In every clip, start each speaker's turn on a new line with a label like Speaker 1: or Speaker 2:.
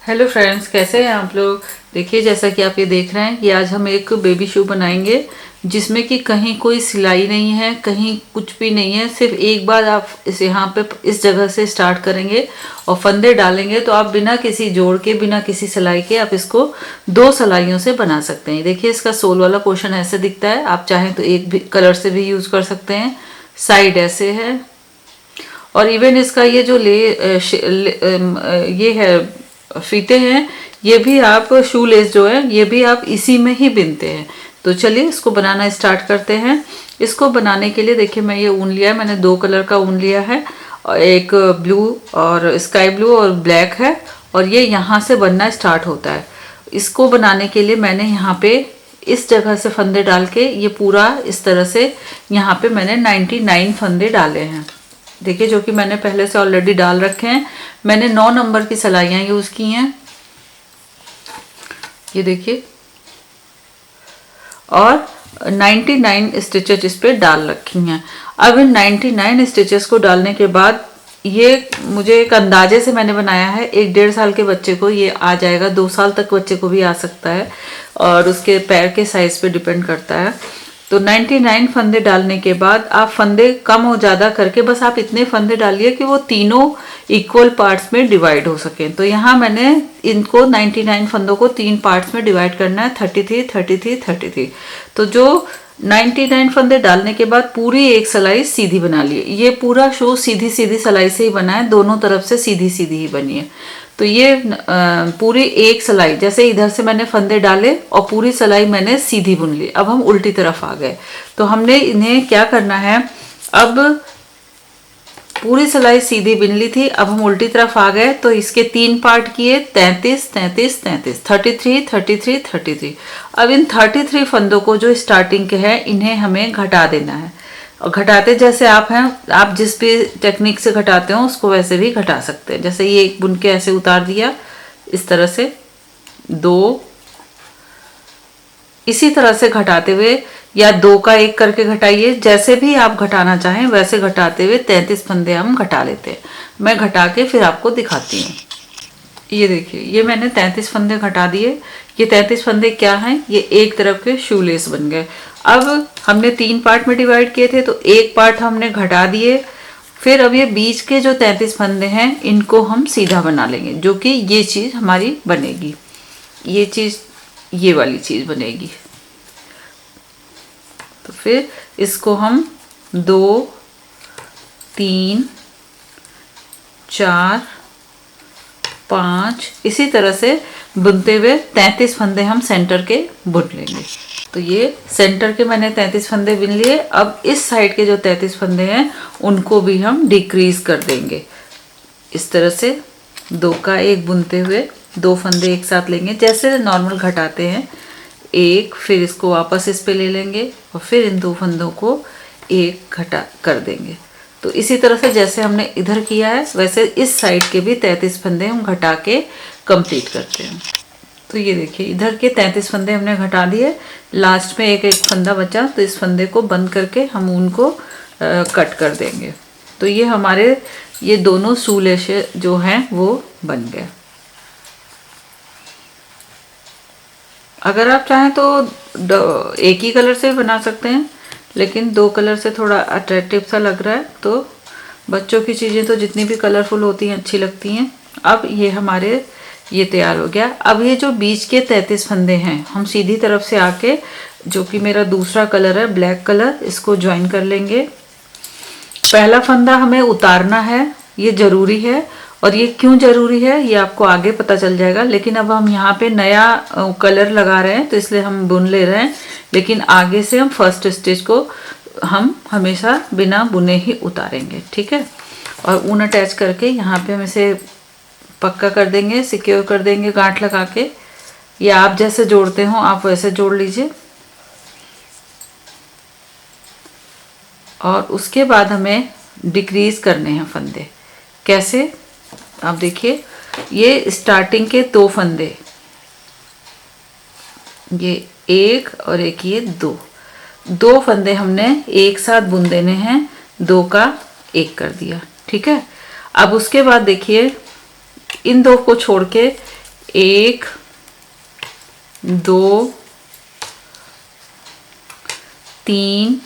Speaker 1: Hello friends, कैसे हैं आप लोग। देखिए, जैसा कि आप ये देख रहे हैं, ये आज हम एक बेबी शू बनाएंगे जिसमें कि कहीं कोई सिलाई नहीं है, कहीं कुछ भी नहीं है। सिर्फ एक बार आप इस यहाँ पे इस जगह से स्टार्ट करेंगे और फंदे डालेंगे तो आप बिना किसी जोड़ के, बिना किसी सिलाई के आप इसको 2 सिलाइयों से बना सकते हैं। देखिए, इसका सोल वाला पोर्शन ऐसे दिखता है। आप चाहें तो एक भी कलर से भी यूज कर सकते हैं। साइड ऐसे है और इवन इसका ये जो ये है फीते हैं, ये भी आप शू लेस जो है ये भी आप इसी में ही बिनते हैं। तो चलिए इसको बनाना स्टार्ट करते हैं। इसको बनाने के लिए देखिए, मैं ये ऊन लिया है, मैंने 2 कलर का ऊन लिया है और एक ब्लू और स्काई ब्लू और ब्लैक है, और ये यहाँ से बनना स्टार्ट होता है। इसको बनाने के लिए मैंने यहाँ पे इस जगह से फंदे डाल के ये पूरा इस तरह से यहाँ पे मैंने 99 फंदे डाले हैं। देखिए, जो कि मैंने पहले से ऑलरेडी डाल रखे हैं। मैंने 9 नंबर की सिलाइयाँ यूज की हैं, ये देखिए, और 99 स्टिचेस इस पे डाल रखी हैं। अब इन 99 स्टिचेस को डालने के बाद ये मुझे एक अंदाजे से मैंने बनाया है। 1-1.5 साल के बच्चे को ये आ जाएगा, 2 साल तक बच्चे को भी आ सकता है, और उसके पैर के साइज पे डिपेंड करता है। तो 99 फंदे डालने के बाद आप फंदे कम और ज़्यादा करके बस आप इतने फंदे डालिए कि वो तीनों इक्वल पार्ट्स में डिवाइड हो सकें। तो यहाँ मैंने इनको 99 फंदों को 3 पार्ट्स में डिवाइड करना है, 33, 33, 33। तो जो 99 फंदे डालने के बाद पूरी एक सिलाई सीधी बना लिए। ये पूरा शो सीधी सीधी सिलाई से ही बना है, दोनों तरफ से सीधी सीधी ही बनी है। तो ये पूरी एक सिलाई, जैसे इधर से मैंने फंदे डाले और पूरी सिलाई मैंने सीधी बुन ली। अब हम उल्टी तरफ आ गए, तो हमने इन्हें क्या करना है, अब पूरी सिलाई सीधी बिन ली थी, अब हम उल्टी तरफ आ गए तो इसके 3 पार्ट किए, 33, 33, 33, 33, 33, 33। अब इन 33 फंदों को जो स्टार्टिंग के हैं इन्हें हमें घटा देना है। और घटाते जैसे आप हैं, आप जिस भी टेक्निक से घटाते हो उसको वैसे भी घटा सकते हैं। जैसे ये एक बुन के ऐसे उतार दिया, इस तरह से 2, इसी तरह से घटाते हुए, या 2 का 1 करके घटाइए, जैसे भी आप घटाना चाहें वैसे घटाते हुए 33 फंदे हम घटा लेते हैं। मैं घटा के फिर आपको दिखाती हूँ। ये देखिए, ये मैंने 33 फंदे घटा दिए। ये 33 फंदे क्या हैं, ये एक तरफ के शूलेस बन गए। अब हमने 3 पार्ट में डिवाइड किए थे, तो एक पार्ट हमने घटा दिए। फिर अब ये बीच के जो 33 फंदे हैं इनको हम सीधा बना लेंगे, जो कि ये चीज हमारी बनेगी, ये चीज, ये वाली चीज बनेगी। तो फिर इसको हम 2, 3, 4, 5 इसी तरह से बुनते हुए 33 फंदे हम सेंटर के बुन लेंगे। तो ये सेंटर के मैंने 33 फंदे बुन लिए। अब इस साइड के जो 33 फंदे हैं उनको भी हम डिक्रीज कर देंगे, इस तरह से 2 का 1 बुनते हुए 2 फंदे एक साथ लेंगे, जैसे नॉर्मल घटाते हैं एक, फिर इसको वापस इस पे ले लेंगे और फिर इन 2 फंदों को एक घटा कर देंगे। तो इसी तरह से जैसे हमने इधर किया है वैसे इस साइड के भी 33 फंदे हम घटा के कंप्लीट करते हैं। तो ये देखिए, इधर के 33 फंदे हमने घटा दिए, लास्ट में एक एक फंदा बचा, तो इस फंदे को बंद करके हम उनको कट कर देंगे। तो ये हमारे ये दोनों शूलेस जो हैं वो बन गए। अगर आप चाहें तो एक ही कलर से भी बना सकते हैं, लेकिन 2 कलर से थोड़ा अट्रैक्टिव सा लग रहा है। तो बच्चों की चीज़ें तो जितनी भी कलरफुल होती हैं अच्छी लगती हैं। अब ये हमारे ये तैयार हो गया। अब ये जो बीच के 33 फंदे हैं हम सीधी तरफ से आके, जो कि मेरा दूसरा कलर है ब्लैक कलर, इसको ज्वाइन कर लेंगे। पहला फंदा हमें उतारना है, ये जरूरी है, और ये क्यों जरूरी है ये आपको आगे पता चल जाएगा। लेकिन अब हम यहाँ पे नया कलर लगा रहे हैं तो इसलिए हम बुन ले रहे हैं, लेकिन आगे से हम फर्स्ट स्टिच को हम हमेशा बिना बुने ही उतारेंगे, ठीक है। और ऊन अटैच करके यहाँ पे हम इसे पक्का कर देंगे, सिक्योर कर देंगे गांठ लगा के, या आप जैसे जोड़ते हो आप वैसे जोड़ लीजिए। और उसके बाद हमें डिक्रीज करने हैं फंदे। कैसे, आप देखिए, ये स्टार्टिंग के 2 फंदे, ये 1 और एक ये 2 फंदे हमने एक साथ बुन देने हैं, 2 का 1 कर दिया, ठीक है। अब उसके बाद देखिए, इन 2 को छोड़ के 1 2 3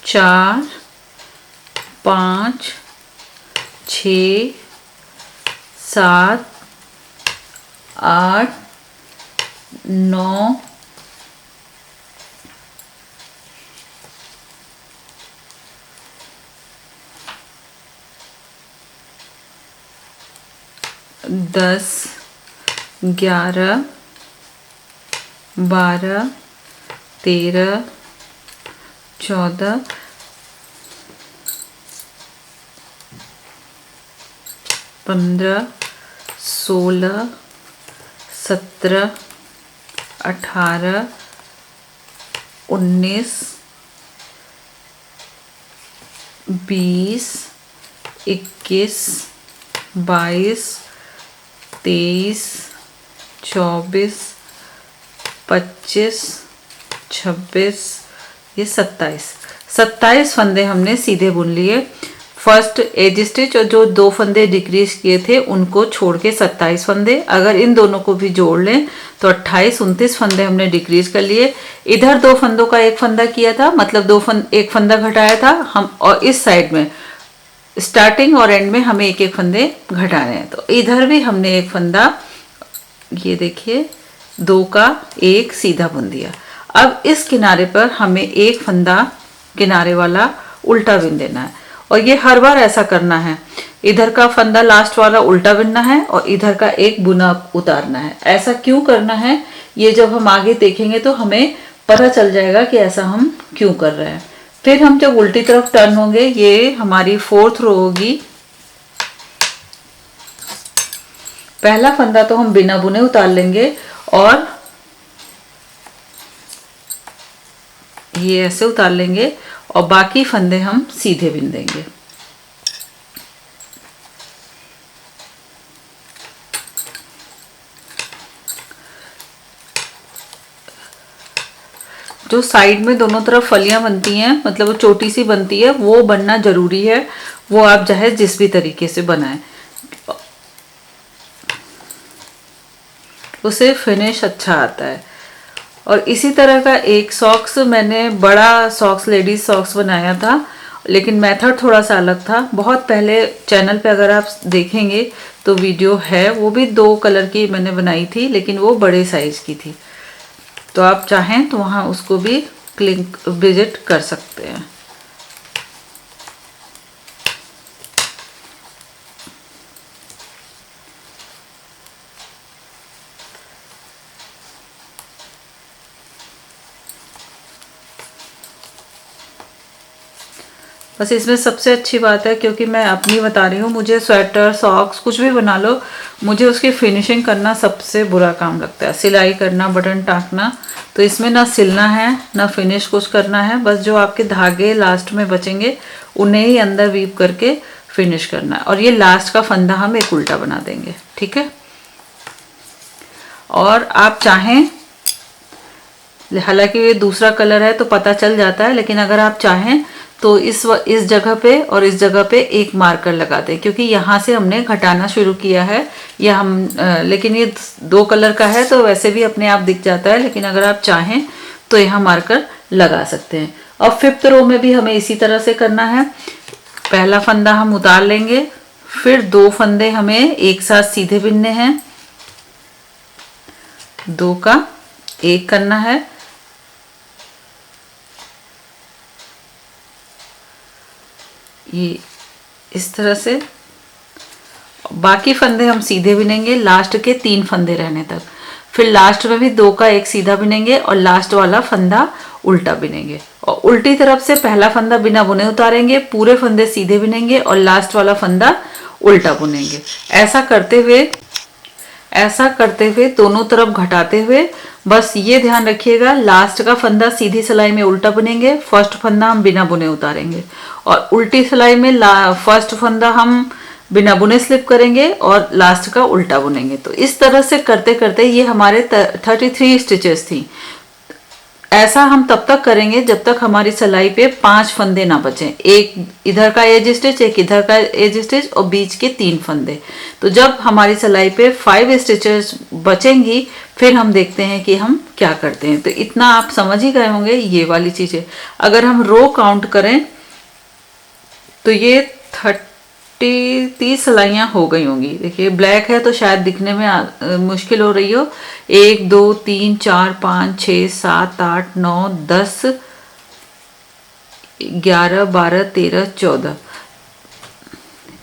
Speaker 1: 4 5 6 7 8 9 10 11 12 13 14 15 16 17 18 19 20 21 22 23 24 25 26 ये 27 फंदे हमने सीधे बुन लिए। फर्स्ट एज स्टिच और जो 2 फंदे डिक्रीज किए थे उनको छोड़ के 27 फंदे, अगर इन दोनों को भी जोड़ लें तो 28-29 फंदे हमने डिक्रीज कर लिए। इधर 2 फंदों का एक फंदा किया था, मतलब एक फंदा घटाया था हम, और इस साइड में स्टार्टिंग और एंड में हमें एक एक फंदे घटाने हैं। तो इधर भी हमने एक फंदा, ये देखिए 2 का एक सीधा बुन दिया। अब इस किनारे पर हमें एक फंदा किनारे वाला उल्टा बुन देना है, और ये हर बार ऐसा करना है। इधर का फंदा लास्ट वाला उल्टा बुनना है और इधर का एक बुना उतारना है। ऐसा क्यों करना है ये जब हम आगे देखेंगे तो हमें पता चल जाएगा कि ऐसा हम क्यों कर रहे हैं। फिर हम जब उल्टी तरफ टर्न होंगे, ये हमारी 4th रो होगी। पहला फंदा तो हम बिना बुने उतार लेंगे और ये ऐसे उतार लेंगे, और बाकी फंदे हम सीधे बुन देंगे। जो साइड में दोनों तरफ फलियां बनती हैं, मतलब वो छोटी सी बनती है, वो बनना जरूरी है। वो आप चाहे जिस भी तरीके से बनाएं, उसे फिनिश अच्छा आता है। और इसी तरह का एक सॉक्स, मैंने बड़ा सॉक्स, लेडीज सॉक्स बनाया था, लेकिन मेथड थोड़ा सा अलग था। बहुत पहले चैनल पे अगर आप देखेंगे तो वीडियो है, वो भी 2 कलर की मैंने बनाई थी, लेकिन वो बड़े साइज की थी। तो आप चाहें तो वहाँ उसको भी क्लिक विजिट कर सकते हैं। बस इसमें सबसे अच्छी बात है, क्योंकि मैं अपनी बता रही हूँ, मुझे स्वेटर सॉक्स कुछ भी बना लो, मुझे उसकी फिनिशिंग करना सबसे बुरा काम लगता है। सिलाई करना, बटन टाँकना, तो इसमें ना सिलना है ना फिनिश कुछ करना है। बस जो आपके धागे लास्ट में बचेंगे उन्हें ही अंदर वीव करके फिनिश करना है। और ये लास्ट का फंदा हम एक उल्टा बना देंगे, ठीक है। और आप चाहें, हालांकि ये दूसरा कलर है तो पता चल जाता है, लेकिन अगर आप चाहें तो इस जगह पे और इस जगह पे एक मार्कर लगा दें, क्योंकि यहाँ से हमने घटाना शुरू किया है। या हम लेकिन ये 2 कलर का है तो वैसे भी अपने आप दिख जाता है, लेकिन अगर आप चाहें तो यहाँ मार्कर लगा सकते हैं। और 5th रो में भी हमें इसी तरह से करना है। पहला फंदा हम उतार लेंगे, फिर 2 फंदे हमें एक साथ सीधे बुनने हैं, 2 का एक करना है, ये इस तरह से। बाकी फंदे हम सीधे बुनेंगे लास्ट के 3 फंदे रहने तक। फिर लास्ट में भी 2 का एक सीधा बुनेंगे और लास्ट वाला फंदा उल्टा बुनेंगे। और उल्टी तरफ से पहला फंदा बिना बुने उतारेंगे, पूरे फंदे सीधे बुनेंगे और लास्ट वाला फंदा उल्टा बुनेंगे। ऐसा करते हुए दोनों तरफ घटाते हुए, बस ये ध्यान रखिएगा, लास्ट का फंदा सीधी सिलाई में उल्टा बुनेंगे, फर्स्ट फंदा हम बिना बुने उतारेंगे, और उल्टी सिलाई में फर्स्ट फंदा हम बिना बुने स्लिप करेंगे और लास्ट का उल्टा बुनेंगे। तो इस तरह से करते करते ये हमारे 33 स्टिचेस थी। ऐसा हम तब तक करेंगे जब तक हमारी सिलाई पे 5 फंदे ना बचें, एक इधर का एज स्टिच, एक इधर का एज स्टिच और बीच के 3 फंदे। तो जब हमारी सिलाई पे 5 स्टिचेस बचेंगी फिर हम देखते हैं कि हम क्या करते हैं। तो इतना आप समझ ही गए होंगे ये वाली चीजें। अगर हम रो काउंट करें तो ये 30 सिलाइयाँ हो गई होंगी। देखिए ब्लैक है तो शायद दिखने में मुश्किल हो रही हो। 1 2 3 4 5 6 7 8 9 10 11 12 13 14,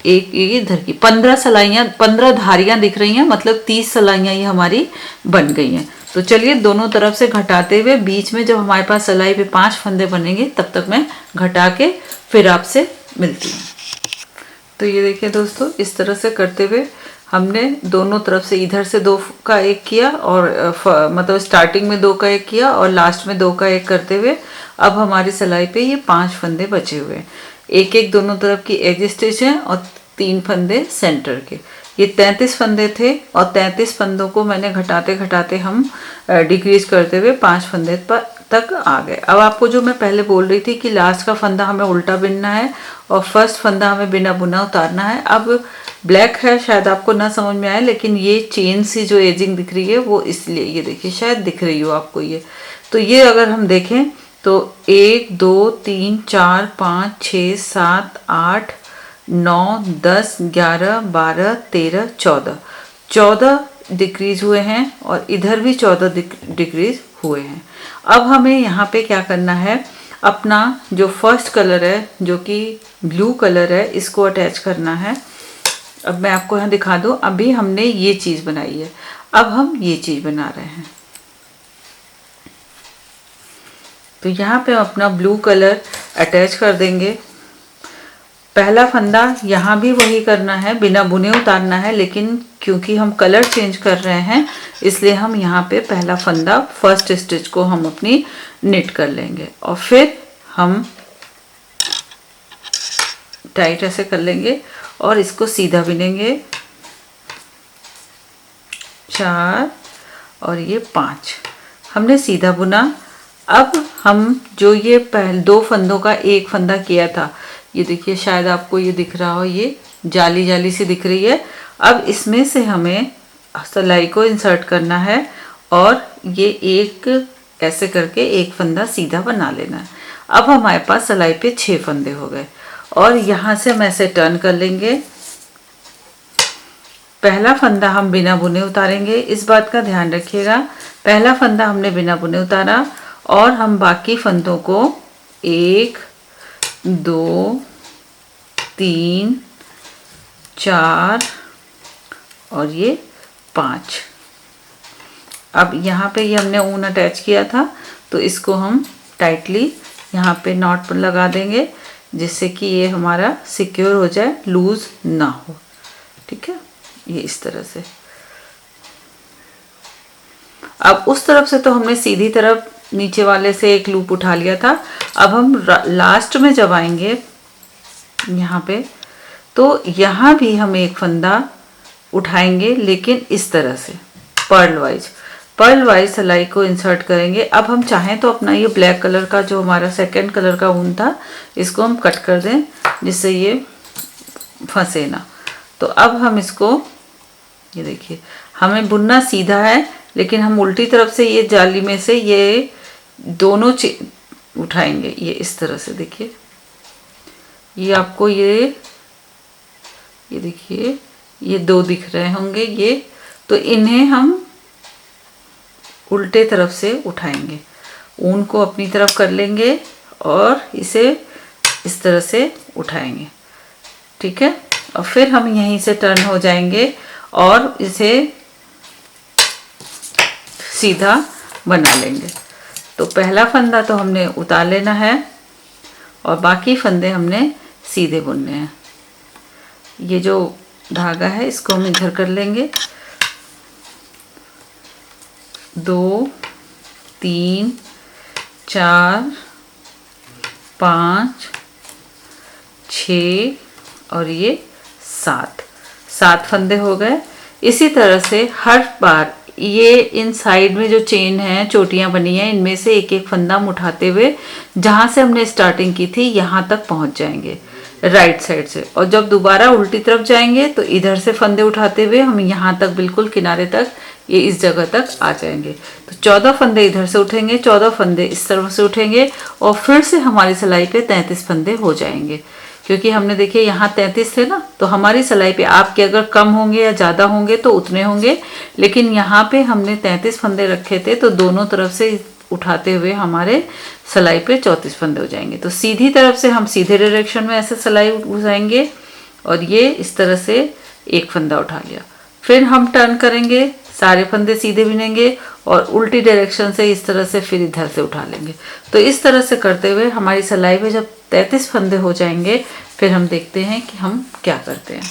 Speaker 1: एक इधर की 15 सिलाइयाँ, 15 धारियाँ दिख रही हैं, मतलब 30 सिलाइयाँ ये हमारी बन गई हैं। तो चलिए दोनों तरफ से घटाते हुए बीच में जब हमारे पास सिलाई पे 5 फंदे बनेंगे तब तक मैं घटा के फिर आपसे मिलती हूँ। तो ये देखिए दोस्तों, इस तरह से करते हुए हमने दोनों तरफ से इधर से 2 का 1 किया और मतलब स्टार्टिंग में 2 का 1 किया और लास्ट में 2 का 1 करते हुए अब हमारी सिलाई पे ये 5 फंदे बचे हुए हैं। एक एक दोनों तरफ की एज स्टिच है और 3 फंदे सेंटर के। ये 33 फंदे थे और 33 फंदों को मैंने घटाते घटाते हम डिक्रीज करते हुए 5 फंदे तक आ गए। अब आपको जो मैं पहले बोल रही थी कि लास्ट का फंदा हमें उल्टा बिनना है और फर्स्ट फंदा हमें बिना बुना उतारना है। अब ब्लैक है, शायद आपको ना समझ में आए, लेकिन ये चेन सी जो एजिंग दिख रही है वो इसलिए, ये देखिए शायद दिख रही हो आपको ये। तो ये अगर हम देखें तो 1 2 3 4 5 6 7 8 9 10 11 12 13 14 डिक्रीज हुए हैं और इधर भी 14 डिक्रीज हुए हैं। अब हमें यहाँ पे क्या करना है, अपना जो फर्स्ट कलर है जो कि ब्लू कलर है इसको अटैच करना है। अब मैं आपको यहाँ दिखा दूँ, अभी हमने ये चीज़ बनाई है, अब हम ये चीज़ बना रहे हैं। तो यहाँ पे अपना ब्लू कलर अटैच कर देंगे। पहला फंदा यहाँ भी वही करना है, बिना बुने उतारना है, लेकिन क्योंकि हम कलर चेंज कर रहे हैं इसलिए हम यहाँ पे पहला फंदा फर्स्ट स्टिच को हम अपनी निट कर लेंगे और फिर हम टाइट ऐसे कर लेंगे और इसको सीधा बिनेंगे। 4 और ये 5 हमने सीधा बुना। अब हम जो ये पहले 2 फंदों का 1 फंदा किया था, ये देखिए शायद आपको ये दिख रहा हो, ये जाली जाली सी दिख रही है। अब इसमें से हमें सिलाई को इंसर्ट करना है और ये एक ऐसे करके 1 फंदा सीधा बना लेना है। अब हमारे पास सिलाई पे 6 फंदे हो गए और यहाँ से हम ऐसे टर्न कर लेंगे। पहला फंदा हम बिना बुने उतारेंगे, इस बात का ध्यान रखिएगा। पहला फंदा हमने बिना बुने उतारा और हम बाकी फंदों को 1 2 3 4 और ये 5। अब यहाँ पे ये हमने ऊन अटैच किया था तो इसको हम टाइटली यहाँ पे नॉट लगा देंगे जिससे कि ये हमारा सिक्योर हो जाए, लूज ना हो। ठीक है, ये इस तरह से। अब उस तरफ से तो हमने सीधी तरफ नीचे वाले से एक लूप उठा लिया था। अब हम लास्ट में जब आएंगे यहाँ पे तो यहाँ भी हम 1 फंदा उठाएंगे, लेकिन इस तरह से पर्ल वाइज सिलाई को इंसर्ट करेंगे। अब हम चाहें तो अपना ये ब्लैक कलर का जो हमारा सेकंड कलर का ऊन था इसको हम कट कर दें जिससे ये फंसे ना। तो अब हम इसको, ये देखिए हमें बुनना सीधा है लेकिन हम उल्टी तरफ से ये जाली में से ये दोनों उठाएंगे, ये इस तरह से। देखिए ये आपको ये देखिए ये 2 दिख रहे होंगे ये, तो इन्हें हम उल्टे तरफ से उठाएंगे, ऊन को अपनी तरफ कर लेंगे और इसे इस तरह से उठाएंगे। ठीक है, और फिर हम यहीं से टर्न हो जाएंगे और इसे सीधा बना लेंगे। तो पहला फंदा तो हमने उतार लेना है और बाकी फंदे हमने सीधे बुनने हैं। ये जो धागा है इसको हम इधर कर लेंगे। 2 3 4 5 6 और ये 7 फंदे हो गए। इसी तरह से हर बार ये इन साइड में जो चेन है, चोटियां बनी हैं, इनमें से एक एक फंदा हम उठाते हुए जहां से हमने स्टार्टिंग की थी यहां तक पहुंच जाएंगे राइट साइड से। और जब दोबारा उल्टी तरफ जाएंगे तो इधर से फंदे उठाते हुए हम यहाँ तक बिल्कुल किनारे तक, ये इस जगह तक आ जाएंगे। तो 14 फंदे इधर से उठेंगे, 14 फंदे इस तरफ से उठेंगे और फिर से हमारी सिलाई पे 33 फंदे हो जाएंगे। क्योंकि हमने देखिए यहाँ 33 थे ना, तो हमारी सिलाई पे आपके अगर कम होंगे या ज़्यादा होंगे तो उतने होंगे, लेकिन यहाँ पे हमने 33 फंदे रखे थे तो दोनों तरफ से उठाते हुए हमारे सिलाई पे 34 फंदे हो जाएंगे। तो सीधी तरफ से हम सीधे डायरेक्शन में ऐसे सिलाई घुसाएंगे और ये इस तरह से एक फंदा उठा लिया। फिर हम टर्न करेंगे, सारे फंदे सीधे बिनेंगे और उल्टी डायरेक्शन से इस तरह से फिर इधर से उठा लेंगे। तो इस तरह से करते हुए हमारी सिलाई पे जब 33 फंदे हो जाएंगे फिर हम देखते हैं कि हम क्या करते हैं।